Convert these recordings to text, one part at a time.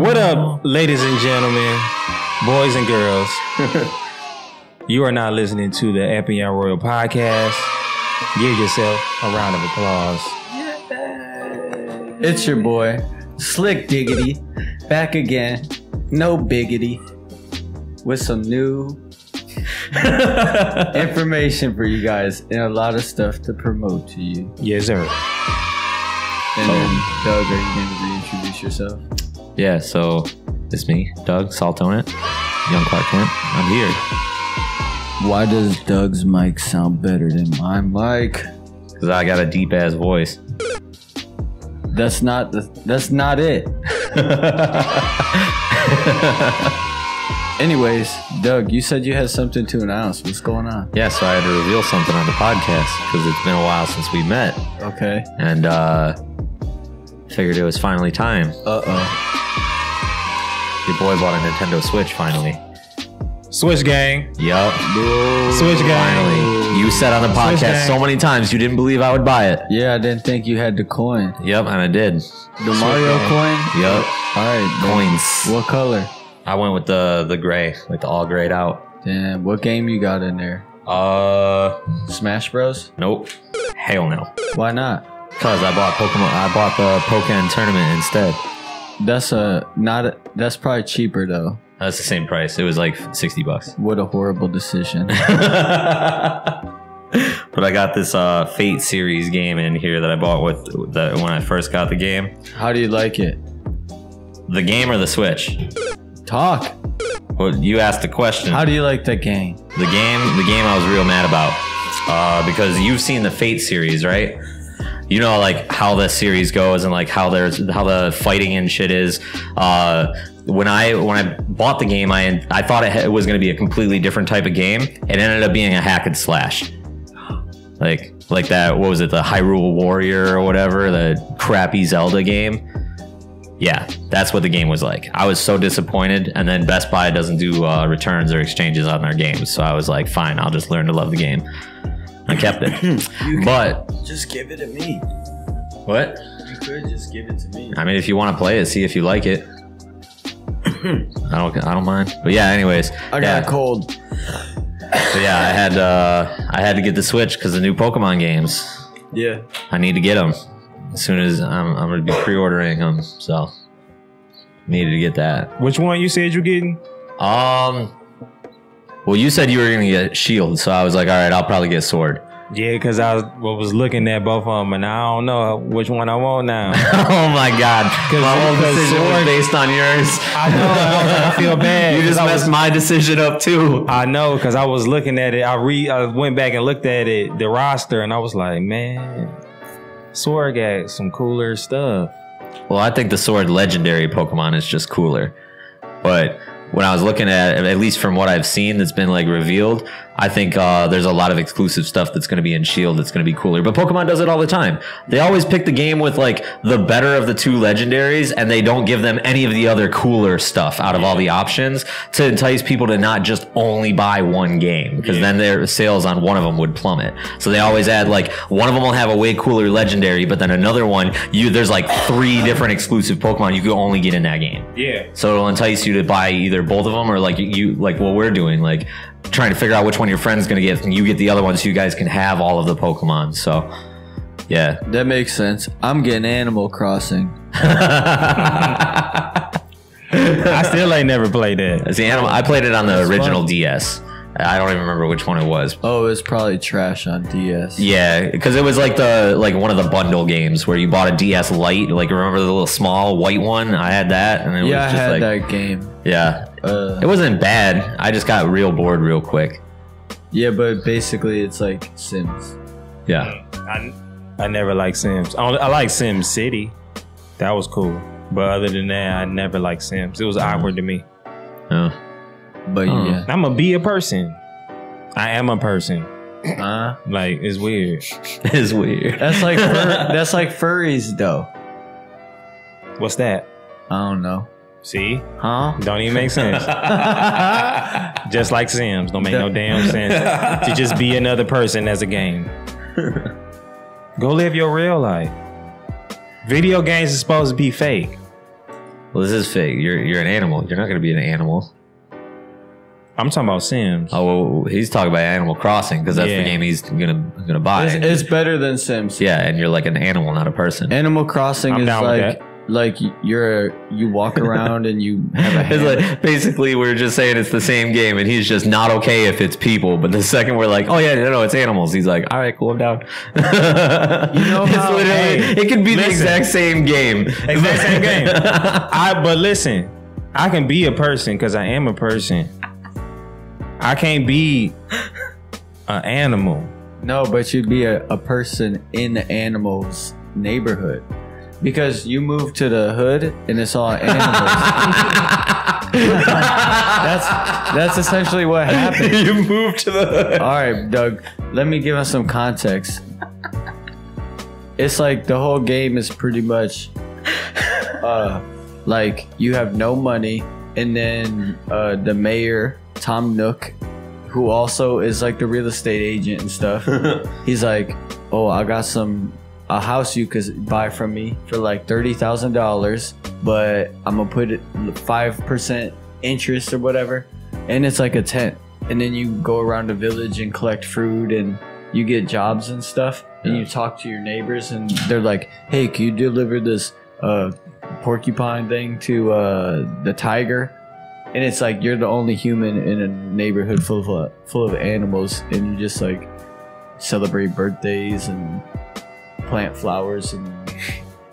What up, ladies and gentlemen, boys and girls? You are now listening to the Epyon Royal podcast. Give yourself a round of applause. It's your boy, Slick Diggity, back again. No biggity, with some new information for you guys and a lot of stuff to promote to you. Yes, sir. And then, Doug, are you going to reintroduce yourself? Yeah, so it's me, Doug Saltonet, young Clark Kent. I'm here. Why does Doug's mic sound better than my mic? Because I got a deep ass voice. That's not it. Anyways, Doug, you said you had something to announce. What's going on? Yeah, so I had to reveal something on the podcast because it's been a while since we met. Okay. And figured it was finally time. Your boy bought a Nintendo Switch finally. Switch gang. Yup. Switch gang. Finally. You said on the podcast so many times you didn't believe I would buy it. Yeah, I didn't think you had the coin. Yep, and I did. The Mario coin? Yup. All right. Coins. What color? I went with the gray, like the all grayed out. Damn, what game you got in there? Smash Bros? Nope. Hell no. Why not? Because I bought Pokemon. I bought the Pokken tournament instead. That's probably cheaper though. That's the same price. It was like $60. What a horrible decision. But I got this Fate series game in here that I bought when I first got the game. How do you like it? The game or the Switch? Talk. Well, you asked the question. How do you like the game? The game I was real mad about because you've seen the Fate series, right? You know, like how the series goes and like how the fighting and shit is. When I bought the game, I thought it was going to be a completely different type of game. It ended up being a hack and slash, like that. What was it? The Hyrule Warrior or whatever, the crappy Zelda game. Yeah, that's what the game was like. I was so disappointed. And then Best Buy doesn't do returns or exchanges on their games, so I was like, fine, I'll just learn to love the game. I kept it. But just give it to me. What? You could just give it to me. I mean, if you want to play it, see if you like it. I don't mind. But yeah, anyways. I got a cold. So yeah, I had to get the Switch because the new Pokemon games. Yeah. I need to get them as soon as I'm going to be pre-ordering them. So needed to get that. Which one you said you're getting? Well, you said you were going to get Shield, so I was like, all right, I'll probably get Sword. Yeah, because I was looking at both of them, and I don't know which one I want now. Oh, my God. My whole decision was based on yours. I know. I feel bad. You just messed my decision up, too. I know, because I was looking at it. I went back and looked at it, the roster, and I was like, man, Sword got some cooler stuff. Well, I think the Sword Legendary Pokemon is just cooler. But when I was looking at least from what I've seen that's been like revealed, I think there's a lot of exclusive stuff that's going to be in Shield that's going to be cooler. But Pokemon does it all the time. They always pick the game with like the better of the two legendaries, and they don't give them any of the other cooler stuff out of all the options to entice people to not just only buy one game, because then their sales on one of them would plummet. So they always add like one of them will have a way cooler legendary, but then another one, there's like 3 different exclusive Pokemon you can only get in that game. Yeah. So it'll entice you to buy either both of them or like like what we're doing, like trying to figure out which one your friend's gonna get and you get the other one so you guys can have all of the Pokemon. So yeah, that makes sense. I'm getting Animal Crossing. I still ain't never played that. See, I played it on the original DS. I don't even remember which one it was. Oh, it was probably trash on DS. Yeah, because it was like one of the bundle games where you bought a DS Lite. Like, remember the little small white one? I had that, and it was just I had that game. Yeah, it wasn't bad. I just got real bored real quick. Yeah, but basically it's like Sims. Yeah. I never liked Sims. I like Sim City. That was cool. But other than that, I never liked Sims. It was awkward to me. Oh. But yeah. I'm gonna be a person. I am a person. Like, it's weird. It's weird. That's like that's like furries though. What's that? I don't know. See? Huh? Don't even make sense. Just like Sims. Don't make no damn sense. To just be another person as a game. Go live your real life. Video games are supposed to be fake. Well, this is fake. You're an animal. You're not going to be an animal. I'm talking about Sims. Oh, well, he's talking about Animal Crossing because that's the game he's gonna buy. It's better than Sims. Yeah, and you're like an animal, not a person. Animal Crossing is like you walk around and you have a hand. It's like, basically, we're just saying it's the same game, and he's just not okay if it's people. But the second we're like, oh yeah, no, it's animals. He's like, all right, cool, I'm down. You know how it could be the exact same game. Exact same game. But listen, I can be a person because I am a person. I can't be an animal. No, but you'd be a person in the animal's neighborhood. Because you move to the hood and it's all animals. that's essentially what happened. You moved to the hood. All right, Doug, let me give us some context. It's like the whole game is pretty much like you have no money, and then the mayor, Tom Nook, who also is like the real estate agent and stuff, he's like, oh, I got a house you could buy from me for like $30,000, but I'm gonna put it 5% interest or whatever, and it's like a tent, and then you go around the village and collect fruit, and you get jobs and stuff, and you talk to your neighbors, and they're like, hey, can you deliver this porcupine thing to the tiger? And it's like you're the only human in a neighborhood full of animals, and you just like celebrate birthdays and plant flowers, and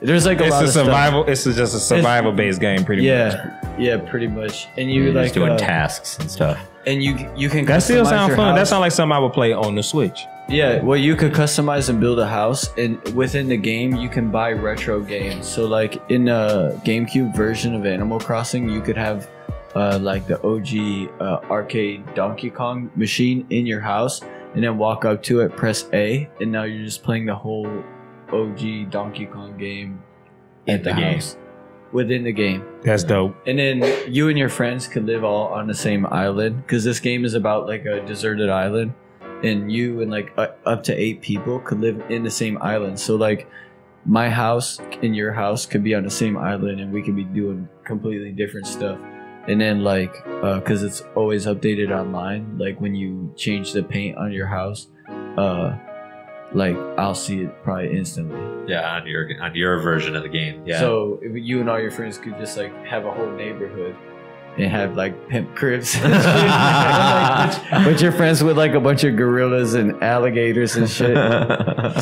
there's like a lot of survival. It's just a survival based game, pretty much. Yeah, pretty much. And you're like just doing tasks and stuff. And you can. That still sounds fun. House. That sounds like something I would play on the Switch. Yeah, well, you could customize and build a house, and within the game, you can buy retro games. So, like in a GameCube version of Animal Crossing, you could have like the OG arcade Donkey Kong machine in your house, and then walk up to it, press A, and now you're just playing the whole OG Donkey Kong game at the house within the game. That's dope. And then you and your friends could live all on the same island, because this game is about like a deserted island, and you and like up to 8 people could live in the same island. So like my house and your house could be on the same island, and we could be doing completely different stuff. And then like because it's always updated online, like when you change the paint on your house, like I'll see it probably instantly. Yeah, on your version of the game. Yeah. So if you and all your friends could just like have a whole neighborhood and have like pimp cribs. But you're friends with like a bunch of gorillas and alligators and shit.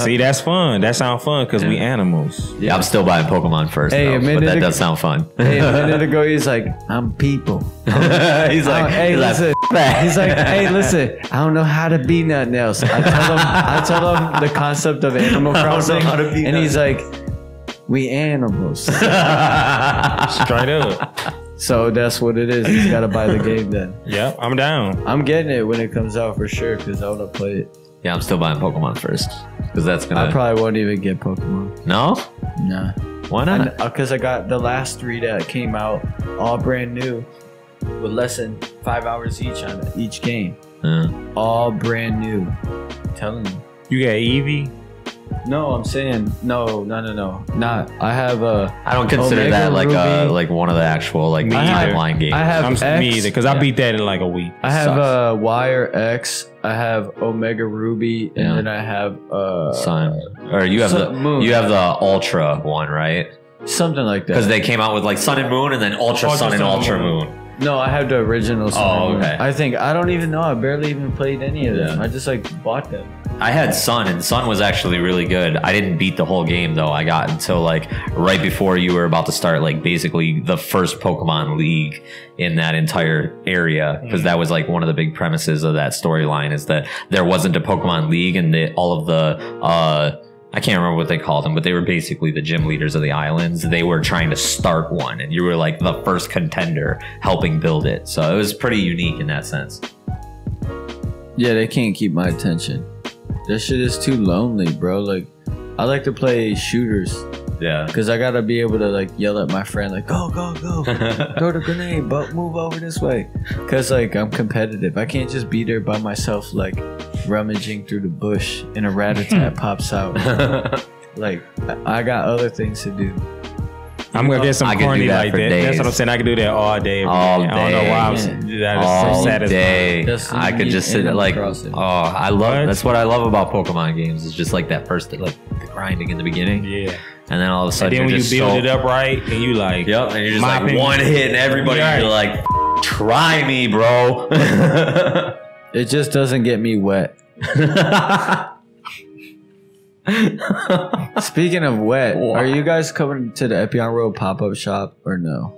See, that's fun. That sounds fun because we animals. Yeah, I'm still buying Pokemon first, though, but that does sound fun. Hey, a minute ago he's like, I'm people. He's like, hey, listen. He's like, hey, listen, I don't know how to be nothing else. I tell him the concept of Animal Crossing, and he's like, we animals. Straight up. So that's what it is. He's got to buy the game then. Yep, I'm down. I'm getting it when it comes out for sure, because I want to play it. Yeah, I'm still buying Pokemon first, because that's gonna. I probably won't even get Pokemon. No? Nah. Why not? Because I got the last 3 that came out, all brand new, with less than 5 hours each on each game. All brand new. I'm telling you. You got Eevee? No, I'm saying no. Not. I have I don't consider Omega that like Ruby. like one of the actual like timeline games. I have X. Me either, because I beat that in like a week. I have Y or X. I have Omega Ruby, and then I have Sun. Or you have Moon. You have the Ultra one, right? Something like that. Because they came out with like Sun and Moon, and then Ultra Sun and Ultra Moon. No, I have the original Sun and Moon. Okay. I don't even know. I barely even played any of them. I just like bought them. I had Sun, and Sun was actually really good. I didn't beat the whole game though. I got until like right before you were about to start like basically the first Pokemon League in that entire area, because that was like one of the big premises of that storyline, is that there wasn't a Pokemon League, and all of the I can't remember what they called them, but they were basically the gym leaders of the islands. They were trying to start one, and you were like the first contender helping build it. So it was pretty unique in that sense. Yeah, they can't keep my attention. That shit is too lonely, bro. Like, I like to play shooters. Yeah. Because I gotta be able to like yell at my friend, like, go, go, go. Throw the grenade, but move over this way. Because like I'm competitive. I can't just be there by myself, like rummaging through the bush and a rat-a-tat pops out. Like, I got other things to do. I'm gonna get some I could do corny that like for that. That's days. what I'm saying. I could do that all day. Every All day. I don't know day. why Yeah. that is All so satisfying. day. Just I could just sit Animal like, Crossing. I love. What? That's what I love about Pokemon games. It's just like that first, like the grinding in the beginning, Yeah. and then all of a And sudden then when you're you just build so, it up right, and you like, Yep, and you're just my like opinion- one hit, and everybody Right. you're like, try me, bro. It just doesn't get me wet. Speaking of wet, are you guys coming to the Epyon Royal pop-up shop or no?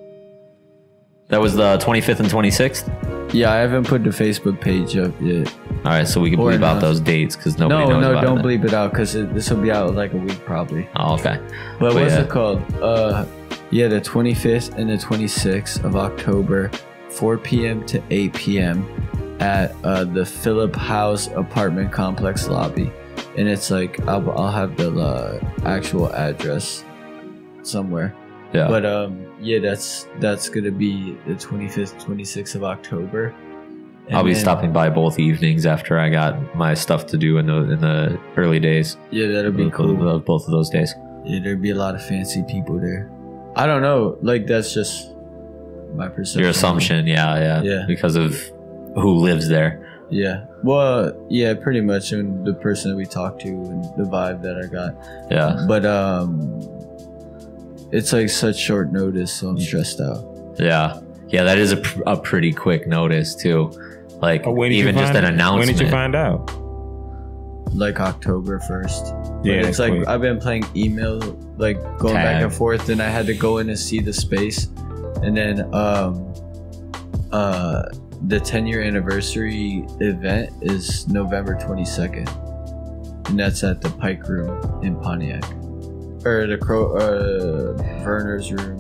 That was the 25th and 26th. Yeah, I haven't put the Facebook page up yet. All right, so we can Or bleep out not. those dates because nobody knows No, about don't it. bleep it out because this will be out in like a week probably. Oh, okay. But what's yeah. it called? Yeah, the 25th and the 26th of October, 4 p.m. to 8 p.m. at the Phillip House apartment complex lobby. And it's like, I'll have the actual address somewhere. Yeah. But yeah, that's going to be the 25th, 26th of October. And I'll be then- stopping by both evenings after I got my stuff to do in the early days. Yeah, that'll be cool. Both of those days. Yeah, there'd be a lot of fancy people there. I don't know. Like, that's just my perception. Your assumption, yeah. Yeah. Because of who lives there. Yeah. Well, yeah, pretty much. And the person that we talked to and the vibe that I got. Yeah. But it's like such short notice, so I'm stressed out. Yeah. Yeah, that is a pretty quick notice too. Like Oh, when did you even just find an it? announcement. When did you find out? Like October 1st. Yeah, But that's it's like quick. I've been playing email, like going back Tag. and forth, and I had to go in and see the space. And then the 10-year anniversary event is November 22nd. And that's at the Pike Room in Pontiac. Or the Verner's Room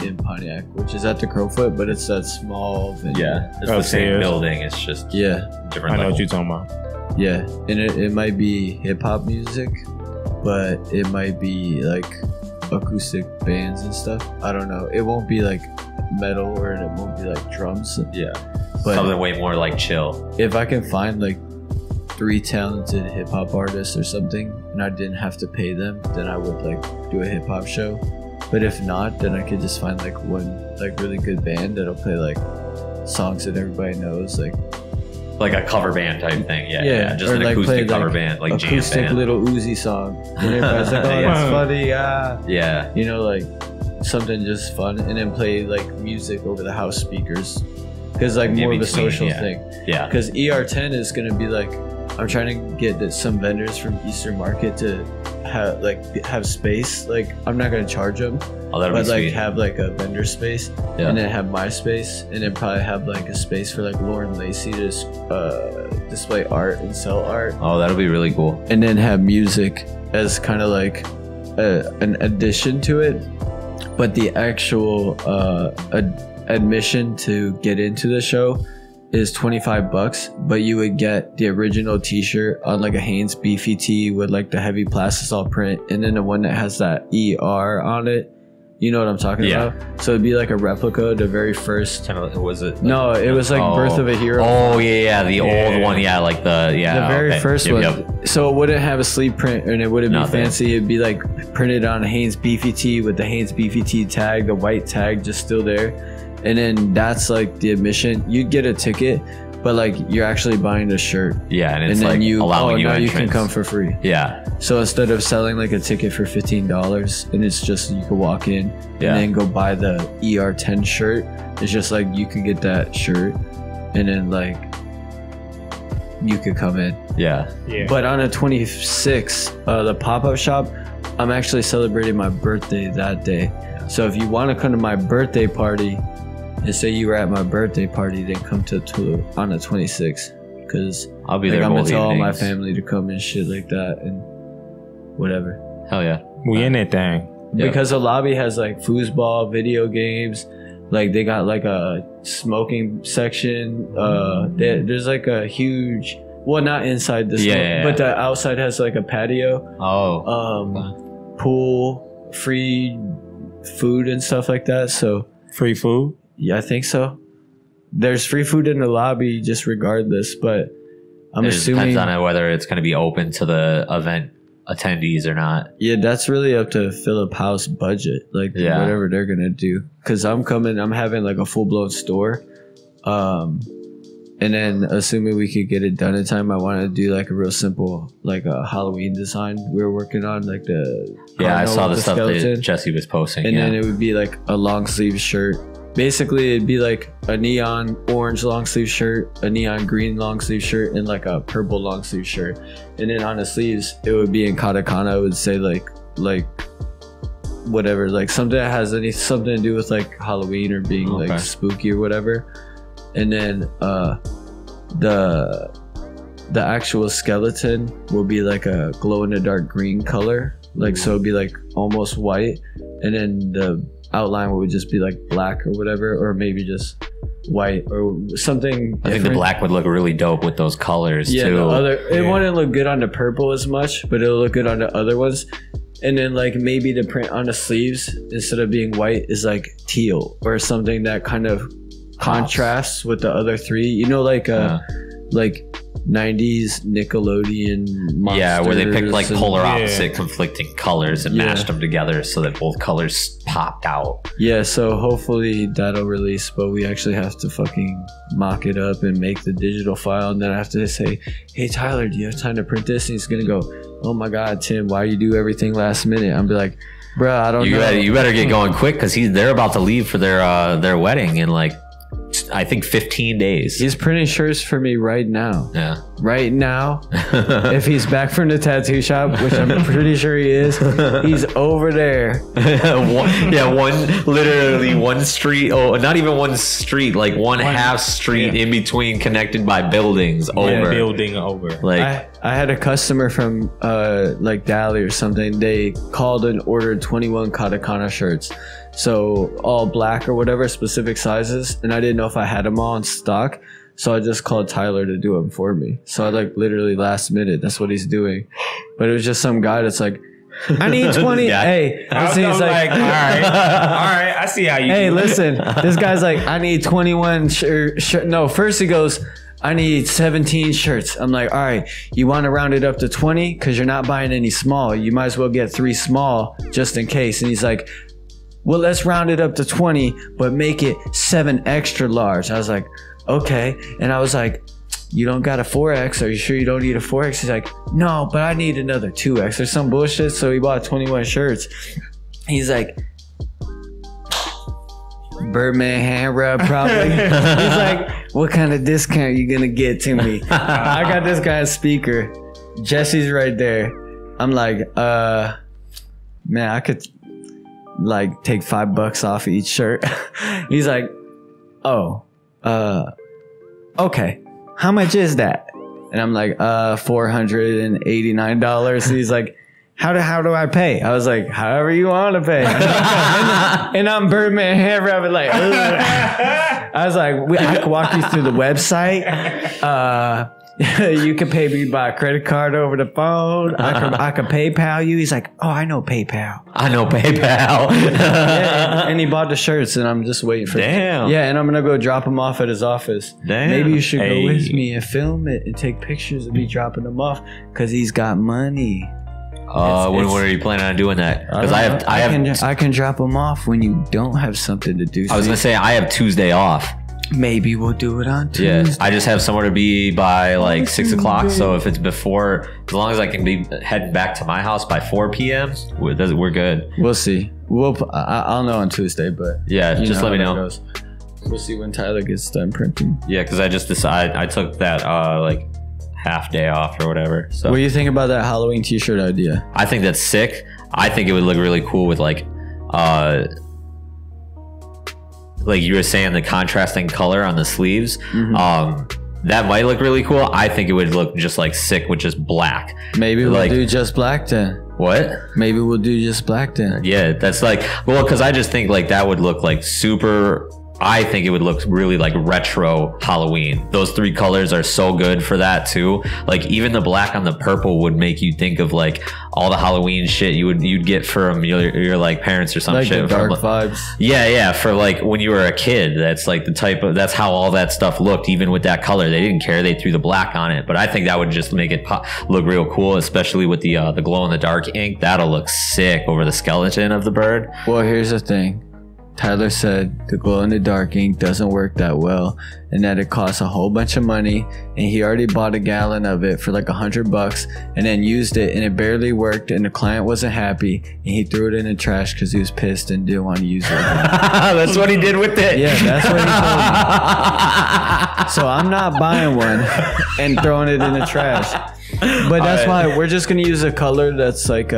in Pontiac, which is at the Crowfoot, but it's that small venue. Yeah. It's the same Upstairs. building. It's just Yeah. different I know level. what you're talking about. Yeah. And it might be hip hop music, but it might be like acoustic bands and stuff. I don't know. It won't be like metal or it won't be like drums. Yeah. But Something way more like chill. if I can find like 3 talented hip hop artists or something and I didn't have to pay them, then I would like do a hip hop show. But if not, then I could just find like one like really good band that'll play like songs that everybody knows, like Like a cover band type thing. Yeah. Just or an like acoustic play, cover like, band, like jam acoustic band. little Uzi song. And everybody's like, oh, that's Yeah. funny, Yeah. you know, like something just fun, and then play like music over the house speakers, because like In more of a between, social yeah. thing. Yeah. Because ER10 is gonna be like, I'm trying to get some vendors from Eastern Market to have space. Like I'm not gonna charge them, Oh, that'll but be like sweet. have like a vendor space, Yeah. and then have my space, and then probably have like a space for like Lauren Lacey to display art and sell art, Oh, that'll be really cool. and then have music as kind of like an addition to it. But the actual admission to get into the show is $25, but you would get the original t-shirt on like a Hanes beefy tee with like the heavy plastisol print, and then the one that has that ER on it. You know what I'm talking Yeah. about? So it'd be like a replica of the very first. Kind of, was it? No, it was like Birth of a Hero. Oh yeah, the old Yeah. one. Yeah, like the The very okay. first Yep, one. yep. So it wouldn't have a sleeve print, and it wouldn't be Nothing. fancy. It'd be like printed on Hanes beefy tee with the Hanes beefy tee tag, the white tag just still there. And then that's like the admission. You'd get a ticket, but like you're actually buying the shirt. Yeah, and it's And then like you, allowing you now you entrance. can come for free. Yeah, So instead of selling like a ticket for $15, and it's just you could walk in Yeah. and then go buy the ER10 shirt. It's just like you could get that shirt, and then like you could come in. yeah. Yeah. But on the 26th, the pop-up shop, I'm actually celebrating my birthday that day. So if you want to come to my birthday party and say you were at my birthday party, then come to on the 26th, because I'll be like, there I'm gonna both tell all my evenings. family to come and shit like that and whatever. Hell yeah. We in that thing. Yeah. Because the lobby has like foosball, video games, like they got like a smoking section. There's like a huge, well, not inside the smoke, Yeah. but the outside has like a patio. Oh, Pool, free food and stuff like that. So Free food. yeah, I think so. There's free food in the lobby just regardless, but I'm it just assuming depends on whether it's going to be open to the event attendees or not. Yeah, that's really up to Philip House budget, like whatever they're gonna do. Because I'm having like a full blown store, and then assuming we could get it done in time, I want to do like a real simple like a Halloween design we were working on, like the I saw the stuff that Jesse was posting, and then it would be like a long sleeve shirt. Basically, it'd be like a neon orange long sleeve shirt, a neon green long sleeve shirt, and like a purple long sleeve shirt. And then on the sleeves, it would be in katakana. It would say like whatever, like something that has something to do with like Halloween or being like spooky or whatever. And then the actual skeleton will be like a glow in the dark green color, like so it'd be like almost white, and then the outline would just be like black or whatever, or maybe just white or something. I think the black would look really dope with those colors too. It wouldn't look good on the purple as much, but it'll look good on the other ones. And then like maybe the print on the sleeves instead of being white is like teal or something that kind of contrasts with the other three. You know, like 90s Nickelodeon monsters. Yeah, where they picked like polar opposite conflicting colors and mashed them together so that both colors popped out. Yeah, so hopefully that'll release, but we actually have to fucking mock it up and make the digital file, and then I have to say, hey Tyler, do you have time to print this? And he's gonna go, oh my god, Tim, why you do everything last minute? I'm be like, bro, I don't know. You better get going quick because they're about to leave for their wedding in like I think 15 days. He's printing shirts for me right now. Yeah. Right now. If he's back from the tattoo shop, which I'm pretty sure he is, he's over there. Literally one street. Oh, not even one street, like one half street in between, connected by buildings over. Building over. Like I had a customer from like Dali or something. They called and ordered 21 katakana shirts. So all black or whatever, specific sizes, and I didn't know if I had them all in stock, so I just called Tyler to do them for me. So I like literally last minute, that's what he's doing. But it was just some guy that's like, I need 20. Hey, he's like, all right, I see how you. Hey, listen, this guy's like, I need 21 shirt. No, first he goes, I need 17 shirts. I'm like, all right, you want to round it up to 20 because you're not buying any small. You might as well get 3 small just in case. And he's like, well, let's round it up to 20, but make it 7 extra large. I was like, okay. And I was like, you don't got a 4X. Are you sure you don't need a 4X? He's like, no, but I need another 2X or some bullshit. So he bought 21 shirts. He's like, Birdman hand rub probably. He's like, what kind of discount you gonna get to me? I got this guy's speaker. Jesse's right there. I'm like, man, I could like take $5 off each shirt. He's like, oh, okay, how much is that? And I'm like, $489. He's like, how do I pay? I was like, however you want to pay. and I'm Birdman hand rubbing like, ugh. I was like, I could walk you through the website. You can pay me by credit card over the phone. I can PayPal you. He's like, oh, I know PayPal. Yeah, and he bought the shirts, and I'm just waiting for. Damn. Yeah, and I'm gonna go drop them off at his office. Damn. Maybe you should go with me and film it and take pictures of me dropping them off because he's got money. When are you planning on doing that? Because I can drop them off when you don't have something to do. I was gonna say I have Tuesday off. Maybe we'll do it on Tuesday. Yeah, I just have somewhere to be by like 6 o'clock. So if it's before, as long as I can be heading back to my house by 4 p.m., we're good. We'll see. I'll know on Tuesday, but yeah, just let me know. We'll see when Tyler gets done printing. Yeah, because I just decided I took that like half day off or whatever. So what do you think about that Halloween t-shirt idea? I think that's sick. I think it would look really cool with like you were saying, the contrasting color on the sleeves. Mm-hmm. That might look really cool. I think it would look just like sick with just black. Maybe we'll do just black then. What? Maybe we'll do just black then. Yeah, that's like, well, because I just think like that would look like super I think it would look really like retro Halloween. Those 3 colors are so good for that too. Like even the black on the purple would make you think of like all the Halloween shit you'd get from your like parents or some like shit. The dark vibes. Yeah, for like when you were a kid. That's like that's how all that stuff looked. Even with that color, they didn't care. They threw the black on it. But I think that would just make it look real cool, especially with the glow in the dark ink. That'll look sick over the skeleton of the bird. Well, here's the thing. Tyler said the glow-in-the-dark ink doesn't work that well and that it costs a whole bunch of money, and he already bought a gallon of it for like $100 and then used it and it barely worked and the client wasn't happy and he threw it in the trash because he was pissed and didn't want to use it again. That's what he did with it. Yeah, that's what he told me. So I'm not buying one and throwing it in the trash. But that's why we're just going to use a color that's like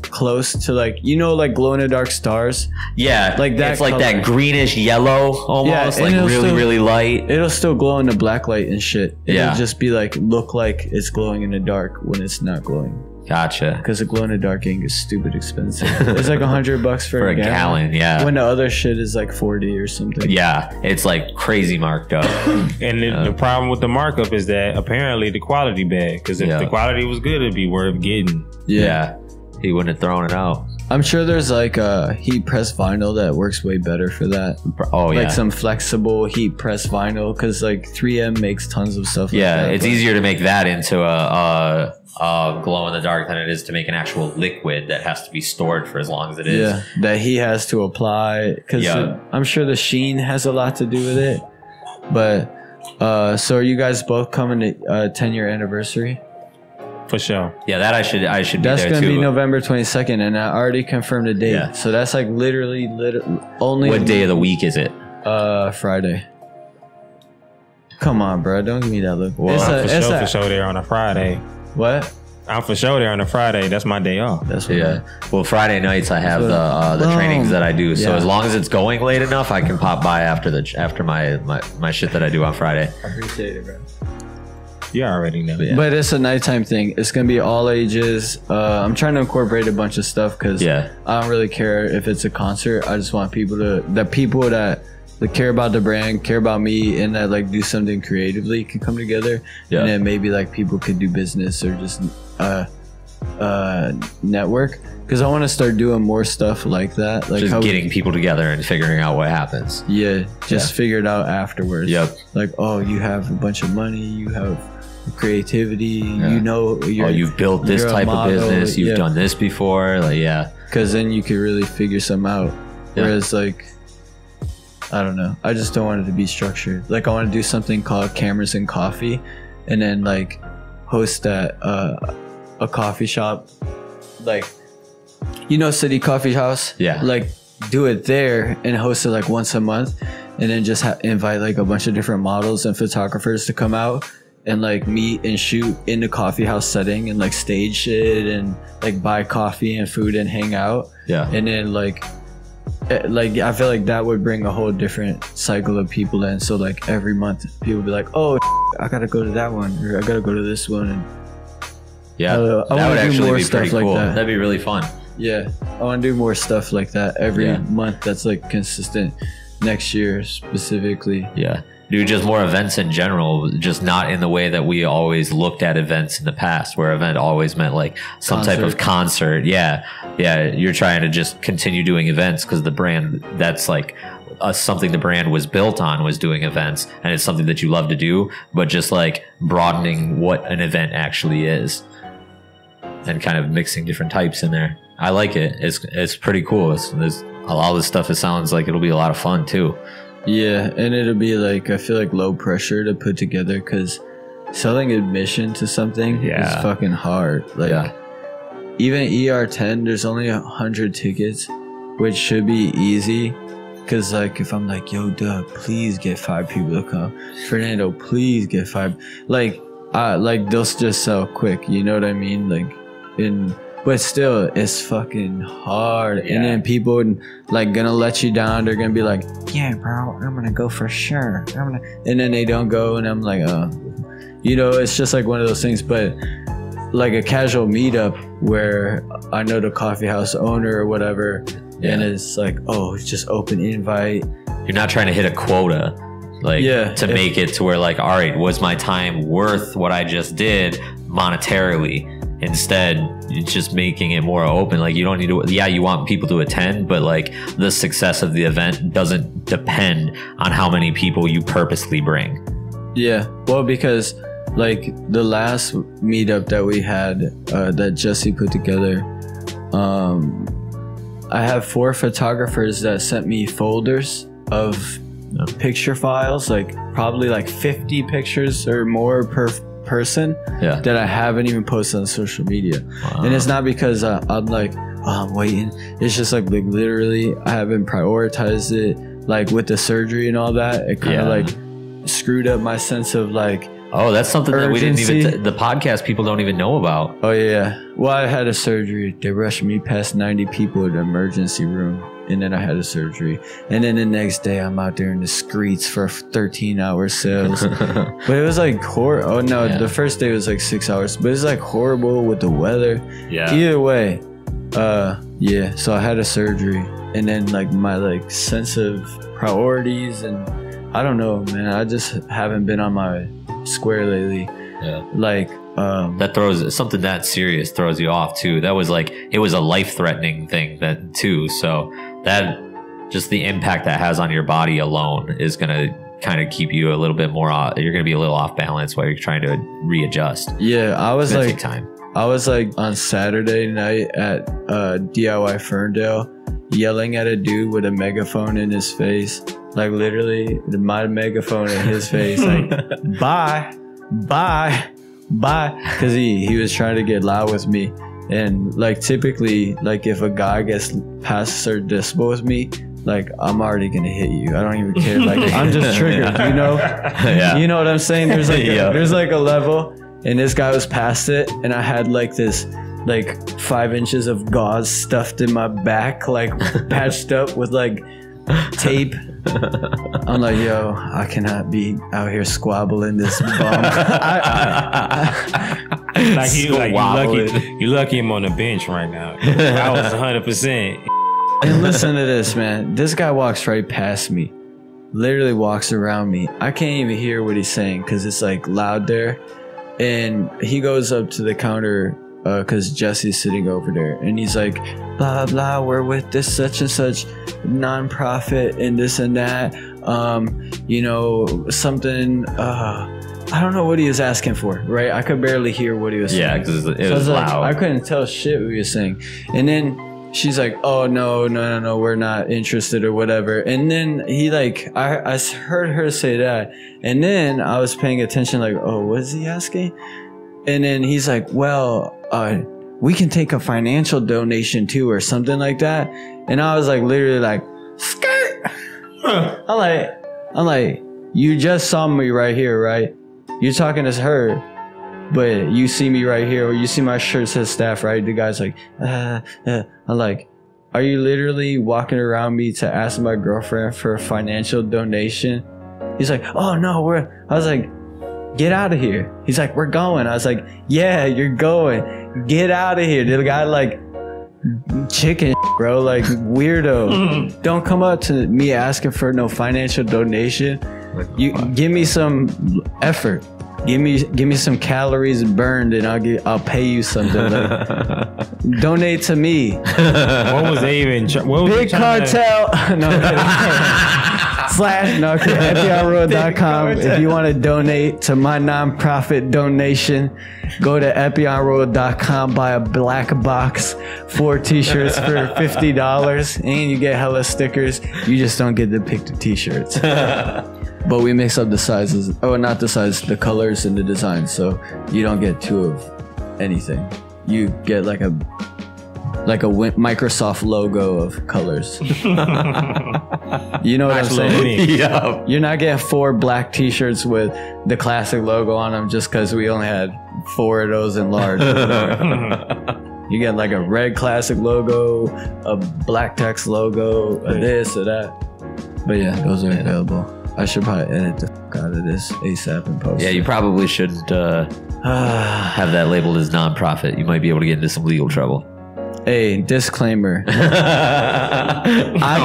close to like, you know, like glow in the dark stars. Yeah, like that. It's like color. That greenish yellow almost, like really light. It'll still glow in the black light and shit. It'll Yeah. just be like look like it's glowing in the dark when it's not glowing. Gotcha. Because the glow in the dark ink is stupid expensive. It's like $100 for a gallon. Yeah. When the other shit is like 40 or something. Yeah, it's like crazy marked up. And the problem with the markup is that apparently the quality bad. Because if the quality was good, it'd be worth getting. Yeah. He wouldn't have thrown it out. I'm sure there's like a heat press vinyl that works way better for that. Oh yeah, like some flexible heat press vinyl, because like 3M makes tons of stuff. Yeah, like that, it's easier to make that into a glow in the dark than it is to make an actual liquid that has to be stored for as long as it is. Yeah, that he has to apply, because I'm sure the sheen has a lot to do with it. But so are you guys both coming to 10-year anniversary? For sure. Yeah, that I should be That's there gonna too. be November 22nd, and I already confirmed the date. Yeah. So that's like literally only. What day of the week is it? Friday. Come on, bro! Don't give me that look. Well, I'm for sure there on a Friday. What? I'm for sure there on a Friday. That's my day off. That's what Well, Friday nights I have the trainings that I do. So as long as it's going late enough, I can pop by after my shit that I do on Friday. I appreciate it, bro. You already know. Yeah. But it's a nighttime thing. It's gonna be all ages. I'm trying to incorporate a bunch of stuff because I don't really care if it's a concert. I just want people that care about the brand, care about me, and that like do something creatively can come together. Yeah. And then maybe like people could do business or just network. Because I want to start doing more stuff like that. Like just getting people together and figuring out what happens. Yeah, just figure it out afterwards. Yep. Like, oh, you have a bunch of money, you have creativity, you know, you've built this type of business, you've done this before, like because then you could really figure some out. Whereas like, I don't know, I just don't want it to be structured. Like I want to do something called Cameras and Coffee, and then like host at a coffee shop, like, you know, City Coffee House. Like do it there and host it like once a month, and then just invite like a bunch of different models and photographers to come out and like meet and shoot in the coffee house setting and like stage shit and like buy coffee and food and hang out. And then like I feel like that would bring a whole different cycle of people in. So like every month people be like, oh, I gotta go to that one, or I gotta go to this one. And that would actually be pretty cool. That'd be really fun. Yeah, I want to do more stuff like that every month. That's like consistent. Next year specifically. Do just more events in general, just not in the way that we always looked at events in the past, where event always meant like some type of concert. You're trying to just continue doing events because the brand, that's like something the brand was built on, was doing events, and it's something that you love to do, but just like broadening what an event actually is and kind of mixing different types in there. I like it. It's pretty cool. There's a lot of this stuff. It sounds like it'll be a lot of fun too. Yeah, and it'll be like, I feel like low pressure to put together, because selling admission to something is fucking hard. Like even ER10, there's only 100 tickets, which should be easy. Because like if I'm like, yo, Doug, please get 5 people to come. Fernando, please get 5. Like they'll just sell quick. You know what I mean? Like but still, it's fucking hard. And then people like gonna let you down. They're gonna be like, yeah, bro, I'm gonna go for sure. And then they don't go, and I'm like, you know, it's just like one of those things. But like a casual meetup where I know the coffee house owner or whatever, and it's like, oh, it's just open invite. You're not trying to hit a quota, like to make it to where like, all right, was my time worth what I just did monetarily? Instead, it's just making it more open. Like you don't need to, you want people to attend, but like the success of the event doesn't depend on how many people you purposely bring. Yeah, well, because like the last meetup that we had that Jesse put together, I have 4 photographers that sent me folders of picture files, like probably like 50 pictures or more per person that I haven't even posted on social media. And it's not because I'm like, oh, I'm waiting. It's just like literally I haven't prioritized it. Like with the surgery and all that, it kind of like screwed up my sense of like, oh, that's something urgency. That we didn't even, the podcast people don't even know about. Oh yeah. Well, I had a surgery. They rushed me past 90 people in the emergency room. And then I had a surgery. And then the next day I'm out there in the streets for 13-hour sales. But it was like horrible. Oh no, the first day was like 6 hours. But it's like horrible with the weather. Yeah. Either way, yeah. So I had a surgery. And then like my like sense of priorities and I don't know, man. I just haven't been on my square lately. Yeah. Like that throws something that serious throws you off too. That was like it was a life-threatening thing that too. So that just the impact that has on your body alone is gonna kind of keep you a little bit more. You're gonna be a little off balance while you're trying to readjust. Yeah, I was like, take time. I was like on Saturday night at DIY Ferndale, yelling at a dude with a megaphone in his face. Like literally my megaphone in his face, like bye, because he was trying to get loud with me. And like typically, like if a guy gets past a certain decibel with me, like I'm already gonna hit you. I don't even care. Like I'm just triggered, you know? You know what I'm saying? There's like there's like a level, and this guy was past it, and I had like this like 5 inches of gauze stuffed in my back, like patched up with like tape. I'm like, yo, I cannot be out here squabbling this bum. You lucky I'm on the bench right now. I was 100%. And listen to this, man. This guy walks right past me. Literally walks around me. I can't even hear what he's saying because it's like loud there. And he goes up to the counter because Jesse's sitting over there, and he's like, blah, blah, blah, we're with this such and such nonprofit and this and that. You know, something, I don't know what he was asking for, right? I could barely hear what he was saying. Yeah, because it was loud. Like, I couldn't tell shit what he was saying. And then she's like, oh, no, we're not interested or whatever. And then he like, I heard her say that. And then I was paying attention like, oh, what is he asking? And then he's like, well, we can take a financial donation too or something like that. And I was like, literally like, skirt. I'm like, you just saw me right here, right? You're talking to her, but you see me right here, or you see my shirt says staff, right? The guy's like, I'm like, are you literally walking around me to ask my girlfriend for a financial donation? He's like, oh no, I was like, get out of here. He's like, we're going. I was like, yeah, you're going. Get out of here. The guy like, chicken, bro, like weirdo. Don't come up to me asking for no financial donation. You give me some effort. Give me some calories burned, and I'll pay you something. Like, donate to me. What was they even? What was Big Cartel. No. No, EpyonRoyal.com. If you want to donate to my nonprofit donation, go to EpyonRoyal.com, buy a black box, 4 t-shirts for $50, and you get hella stickers. You just don't get to pick the t-shirts. But we mix up the sizes. Oh, not the size, the colors and the design. So you don't get 2 of anything. You get like a Microsoft logo of colors. You know what I'm saying? Yeah. You're not getting 4 black t-shirts with the classic logo on them just because we only had 4 of those in large. You get like a red classic logo, a black text logo, a this or that. But yeah, those are available. I should probably edit the fuck out of this ASAP and post. Yeah, you probably shouldn't have that labeled as nonprofit. You might be able to get into some legal trouble. Hey, disclaimer. I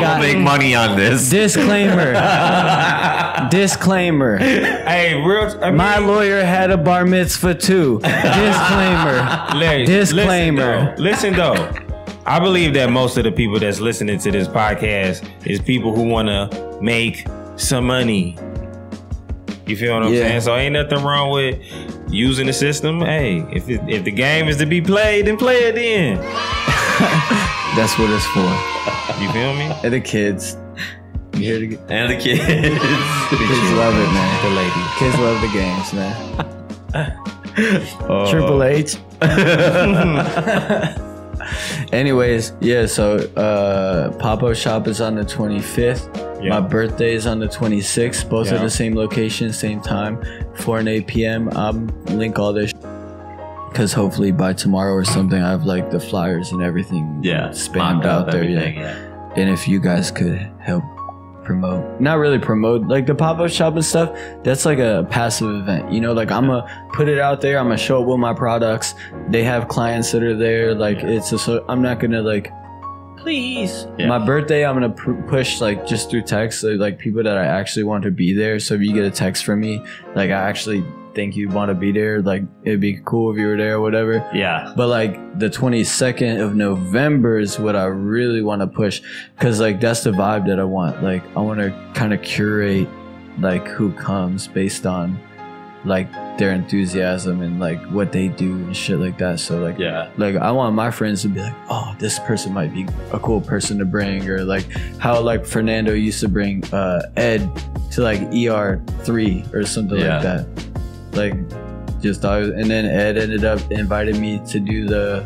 got make money on this. Disclaimer. Hey, my lawyer had a bar mitzvah too. Disclaimer. Larry, Disclaimer. Listen though. I believe that most of the people that's listening to this podcast is people who want to make some money. You feel what I'm saying? So ain't nothing wrong with using the system. Hey, if the game is to be played, then play it then. That's what it's for. You feel me? And the kids. You hear the And the kids. kids love it, man. The lady. Kids love the games, man. Triple H. Anyways, yeah, so pop-up shop is on the 25th. Yeah. My birthday is on the 26th. Both at the same location, same time, 4 and 8 p.m. Link all this because hopefully by tomorrow or something I have like the flyers and everything spammed out there. Yeah. And if you guys could help promote, not really promote, like the pop-up shop and stuff, that's like a passive event, you know, like I'm gonna put it out there, I'm gonna show up with my products, they have clients that are there, like I'm not gonna like, please, my birthday I'm gonna push like just through text, like people that I actually want to be there. So if you get a text from me, like I actually think you want to be there, like it'd be cool if you were there or whatever. Yeah. But like the 22nd of November is what I really want to push, because like that's the vibe that I want. Like I want to kind of curate like who comes based on like their enthusiasm and like what they do and shit like that. So like like I want my friends to be like, oh, this person might be a cool person to bring, or like how like Fernando used to bring Ed to like ER3 or something like that. Like just and then Ed ended up inviting me to do the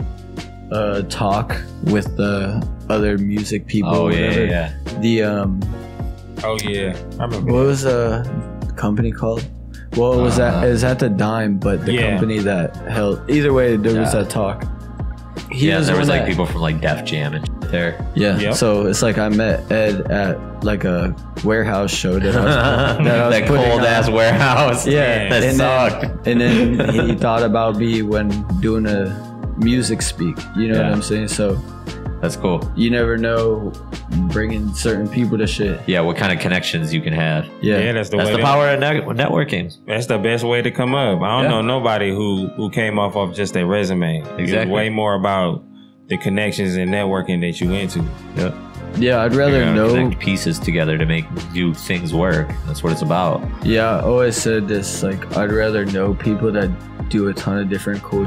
talk with the other music people. Oh whatever. The I remember. what was the company called? Well, it was it was at the Dime, but the company that held. Either way, there was that talk. There was like people from like Def Jam and shit there. So it's like I met Ed at like a warehouse show that I was that cold ass warehouse. That sucked. And then he thought about me when doing a music speak. You know what I'm saying? So that's cool. You never know bringing certain people to shit. Yeah, what kind of connections you can have. That's the power of networking. That's the best way to come up. I don't know nobody who came off of just their resume. Exactly. It's way more about the connections and networking that you into. Yeah, I'd rather know connect pieces together to make do things work. That's what it's about. Yeah, I always said this, like I'd rather know people that do a ton of different cool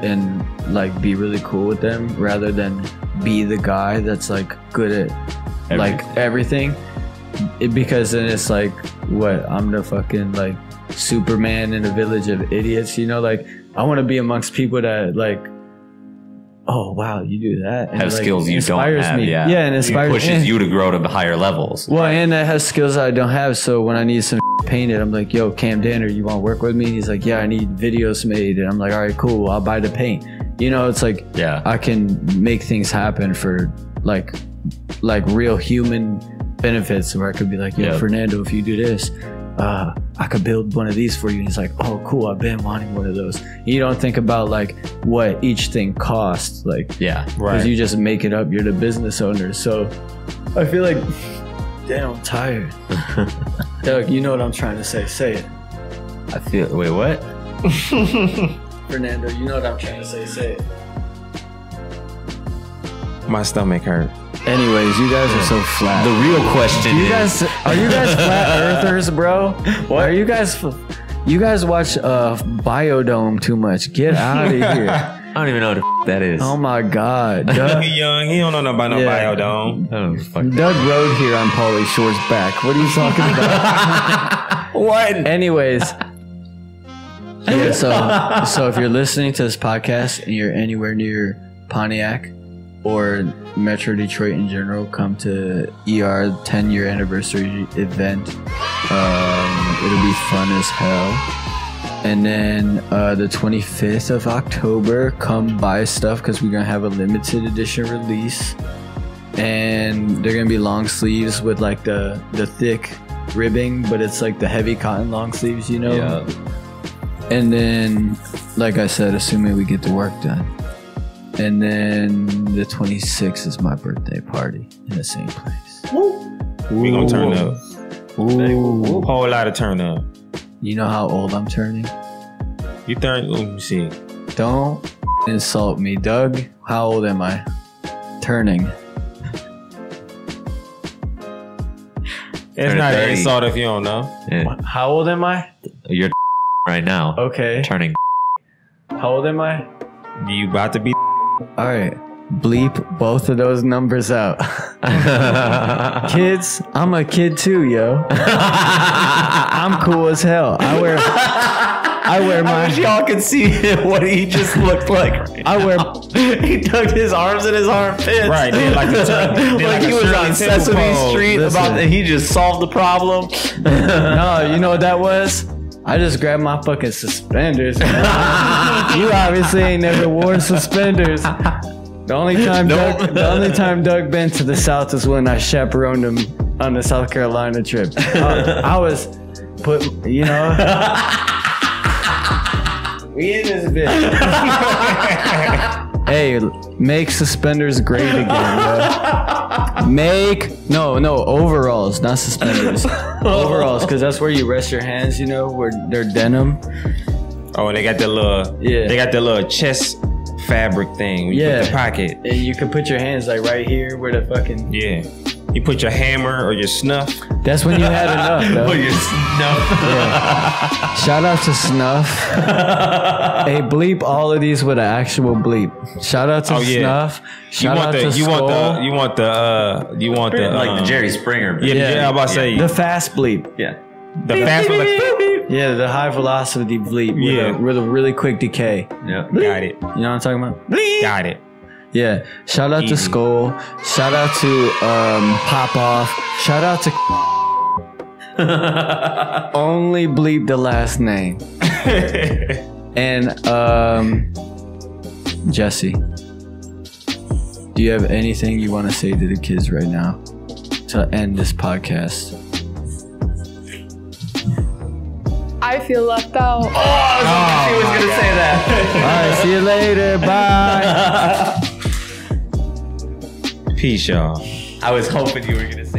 and like be really cool with them, rather than be the guy that's like good at like everything. Because then it's like, what, I'm the fucking like Superman in a village of idiots, you know? Like I want to be amongst people that like, oh wow, you do that, and have like, skills you don't have. Me. And inspires pushes you to grow to higher levels. Well, and that has skills I don't have. So when I need some painted, I'm like, yo, Cam Danner, you want to work with me? He's like, yeah, I need videos made, and I'm like, all right, cool, I'll buy the paint. You know, it's like, I can make things happen for like real human benefits, where I could be like, yo, Fernando, if you do this, I could build one of these for you. And he's like, oh, cool, I've been wanting one of those. You don't think about like what each thing costs, like, because you just make it up. You're the business owner. So I feel like, damn, I'm tired. Doug, you know what I'm trying to say. Say it. I feel, wait, what? Fernando, you know what I'm trying to say. Say it. My stomach hurt. Anyways, you guys are so flat. The real question is, are you guys flat earthers, bro? What? Are you guys watch Biodome too much? Get out of here. I don't even know what that is. Oh my god. Doug, he young, he don't know nothing about no Biodome. Doug rode here on Clair Shores back. What are you talking about? What? Anyways. So if you're listening to this podcast and you're anywhere near Pontiac or Metro Detroit in general, come to ER 10-year anniversary event. It'll be fun as hell. And then the 25th of October, come buy stuff because we're gonna have a limited edition release, and they're gonna be long sleeves with like the thick ribbing, but it's like the heavy cotton long sleeves, you know. And then, like I said, assuming we get the work done. And then the 26th is my birthday party in the same place. We gonna turn up. Ooh. Whole lot of turn up. You know how old I'm turning? You turn. Let me see. Don't insult me, Doug. How old am I? Turning. It's not an insult if you don't know. Yeah. How old am I? You're right now. Okay. Turning. How old am I? You about to be. All right. Bleep both of those numbers out. Kids, I'm a kid too, yo. I'm cool as hell. I wear my. I wish y'all could see what he just looked like. I wear. He tucked his arms in his armpits. Right, did like he was on Sesame Street. He just solved the problem. No, you know what that was? I just grabbed my fucking suspenders. You obviously ain't never worn suspenders. The only time Doug been to the South is when I chaperoned him on the South Carolina trip. I was put, you know. We in this bitch. Hey, make suspenders great again, yo. No, overalls, not suspenders. Overalls, because that's where you rest your hands, you know, where they're denim. Oh, and they got the little. Yeah. They got the little chest fabric thing. You put the pocket. And you can put your hands like right here where the fucking. Yeah. You put your hammer or your snuff. That's when you had enough, though. Oh, your snuff. Yeah. Shout out to Snuff. Hey, bleep all of these with an actual bleep. Shout out to Snuff. Shout out to Skull. You want the like the Jerry Springer. Yeah, I was about to say the fast bleep. Yeah. The fast one. Yeah, the high velocity bleep with a really quick decay. Yeah. Got it. You know what I'm talking about? Got it. Yeah. Shout out to Skull. Shout out to Pop Off. Shout out to only bleep the last name. And Jesse, do you have anything you want to say to the kids right now to end this podcast? I feel left out. Oh, she was going to say that. All right, see you later. Bye. Peace, y'all. I was hoping you were going to say